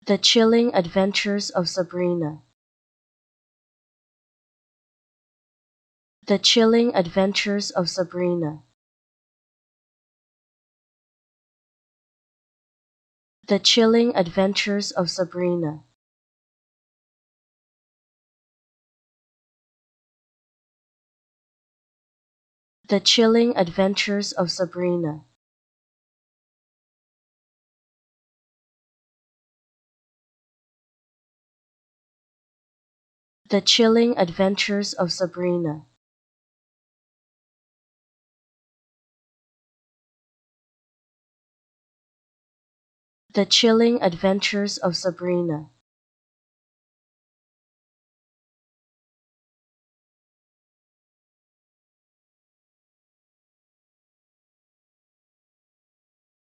The Chilling Adventures of Sabrina. The Chilling Adventures of Sabrina. The Chilling Adventures of Sabrina. The Chilling Adventures of Sabrina. The Chilling Adventures of Sabrina. The Chilling Adventures of Sabrina.